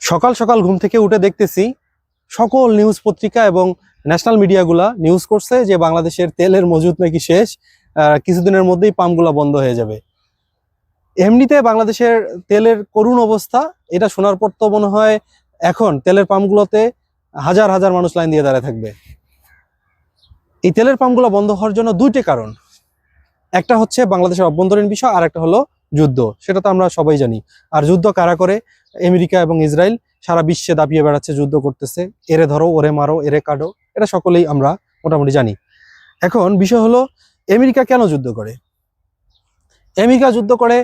সকাল সকাল ঘুম থেকে উঠে দেখতেছি সকল নিউজ পত্রিকা এবং ন্যাশনাল মিডিয়াগুলা নিউজ করছে যে বাংলাদেশের তেলের মজুদ নাকি শেষ, কিছুদিনের মধ্যেই পাম্পগুলা বন্ধ হয়ে যাবে। এমনিতে বাংলাদেশের তেলের করুণ অবস্থা, এটা শোনার পর তো মনে হয় এখন তেলের পাম্পগুলোতে হাজার হাজার মানুষ লাইন দিয়ে দাঁড়ায় থাকবে। এই তেলের পাম্পগুলো বন্ধ হওয়ার জন্য দুইটি কারণ, একটা হচ্ছে বাংলাদেশের অভ্যন্তরীণ বিষয়, আর একটা হলো যুদ্ধ। সেটা তো আমরা সবাই জানি। আর যুদ্ধ কারা করে? আমেরিকা এবং ইসরায়েল সারা বিশ্বে দাপিয়ে বেড়াচ্ছে, যুদ্ধ করতেছে, এরে ধরো ওরে মারো এরে কাটো, এটা সকলেই আমরা মোটামুটি জানি। এখন বিষয় হলো আমেরিকা কেন যুদ্ধ করে? আমেরিকা যুদ্ধ করে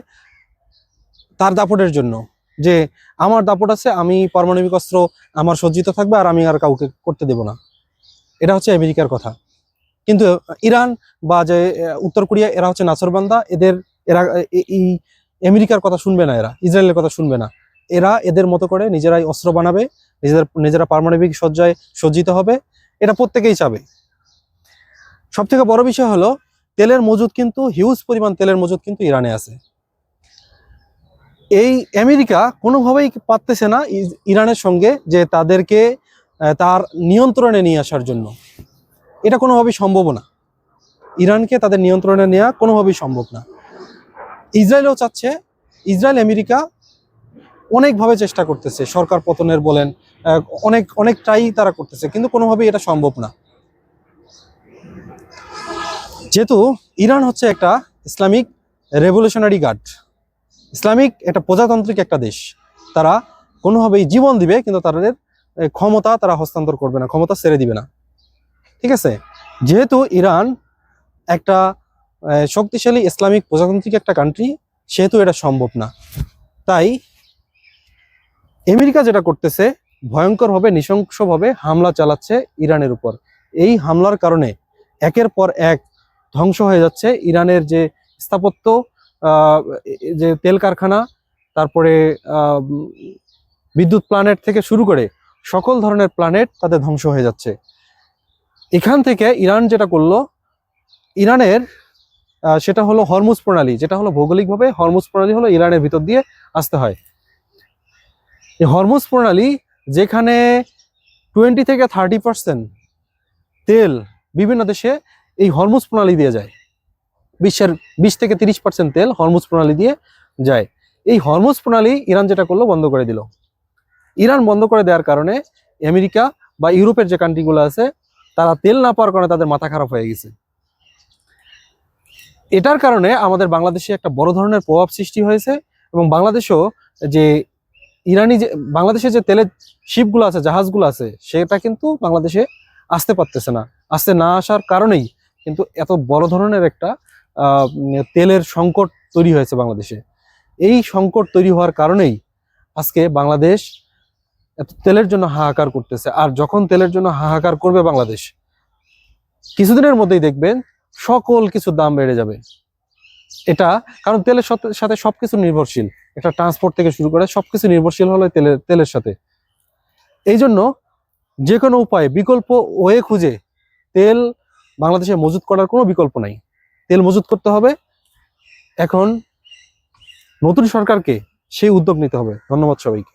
তার দাপটের জন্য, যে আমার দাপট আছে, আমি পারমাণবিক অস্ত্র আমার সজ্জিত থাকবে আর আমি আর কাউকে করতে দেব না। এটা হচ্ছে আমেরিকার কথা। কিন্তু ইরান বা যে উত্তর কোরিয়া, এরা হচ্ছে নাছোড়বান্দা। এরা এই আমেরিকার কথা শুনবে না, এরা ইসরায়েলের কথা শুনবে না। এরা এদের মতো করে নিজেরাই অস্ত্র বানাবে, নিজেরা পারমাণবিক সজ্জায় সজ্জিত হবে, এটা প্রত্যেকেই চাবে। সব থেকে বড় বিষয় হলো তেলের মজুদ কিন্তু হিউজ পরিমাণ তেলের মজুদ কিন্তু ইরানে আছে। এই আমেরিকা কোনোভাবেই পারতেছে না ইরানের সঙ্গে যে তাদেরকে তার নিয়ন্ত্রণে নিয়ে আসার জন্য। এটা কোনোভাবেই সম্ভব না। ইরানকে তাদের নিয়ন্ত্রণে নেওয়া কোনোভাবেই সম্ভব না। ইসরায়েলও চাচ্ছে, ইসরায়েল আমেরিকা অনেকভাবে চেষ্টা করতেছে, সরকার পতনের বলেন, অনেক ট্রাই তারা করতেছে, কিন্তু কোনোভাবেই এটা সম্ভব না। যেহেতু ইরান হচ্ছে একটা ইসলামিক রেভলিউশনারি গার্ড, ইসলামিক একটা প্রজাতান্ত্রিক একটা দেশ, তারা কোনোভাবেই জীবন দিবে কিন্তু তাদের ক্ষমতা তারা হস্তান্তর করবে না, ক্ষমতা ছেড়ে দিবে না। ঠিক আছে? যেহেতু ইরান একটা শক্তিশালী ইসলামিক প্রজাতান্ত্রিক একটা কান্ট্রি, সেহেতু এটা সম্ভব না। তাই আমেরিকা যেটা করতেছে, ভয়ঙ্করভাবে নৃশংসভাবে হামলা চালাচ্ছে ইরানের উপর। এই হামলার কারণে একের পর এক ধ্বংস হয়ে যাচ্ছে ইরানের যে স্থাপত্য, যে তেল কারখানা, তারপরে বিদ্যুৎ প্ল্যানেট থেকে শুরু করে সকল ধরনের প্ল্যানেট তাদের ধ্বংস হয়ে যাচ্ছে। এখান থেকে ইরান যেটা করলো, ইরানের সেটা হলো হরমুজ প্রণালী, যেটা হলো ভৌগোলিকভাবে হরমুজ প্রণালী হলো ইরানের ভিতর দিয়ে আসতে হয়। এই হরমুজ প্রণালী, যেখানে 20 থেকে 30% তেল বিভিন্ন দেশে এই হরমুজ প্রণালী দিয়ে যায়, বিশ্বের 20 থেকে 30% তেল হরমুজ প্রণালী দিয়ে যায়। এই হরমুজ প্রণালী ইরান যেটা করলো, বন্ধ করে দিল। ইরান বন্ধ করে দেওয়ার কারণে আমেরিকা বা ইউরোপের যে কান্ট্রিগুলো আছে, তারা তেল না পাওয়ার কারণে তাদের মাথা খারাপ হয়ে গেছে। এটার কারণে আমাদের বাংলাদেশে একটা বড় ধরনের প্রভাব সৃষ্টি হয়েছে, এবং বাংলাদেশও যে বাংলাদেশে যে তেলের শিপগুলো আছে, জাহাজগুলো আছে, সেটা কিন্তু বাংলাদেশে আসতে পারতেছে না। আসতে না আসার কারণেই কিন্তু এত বড় ধরনের একটা তেলের সংকট তৈরি হয়েছে বাংলাদেশে। এই সংকট তৈরি হওয়ার কারণেই আজকে বাংলাদেশ এত তেলের জন্য হাহাকার করতেছে। আর যখন তেলের জন্য হাহাকার করবে বাংলাদেশ, কিছুদিনের মধ্যেই দেখবেন সকল কিছুর দাম বেড়ে যাবে। এটা কারণ তেলের সাথে সবকিছু নির্ভরশীল, এটা ট্রান্সপোর্ট থেকে শুরু করে সবকিছু নির্ভরশীল হলো তেলের সাথে। এই জন্য যে কোনো উপায়ে বিকল্প ওয়ে খুঁজে তেল বাংলাদেশে মজুত করার কোনো বিকল্প নাই, তেল মজুত করতে হবে। এখন নতুন সরকারকে সেই উদ্যোগ নিতে হবে। ধন্যবাদ সবাইকে।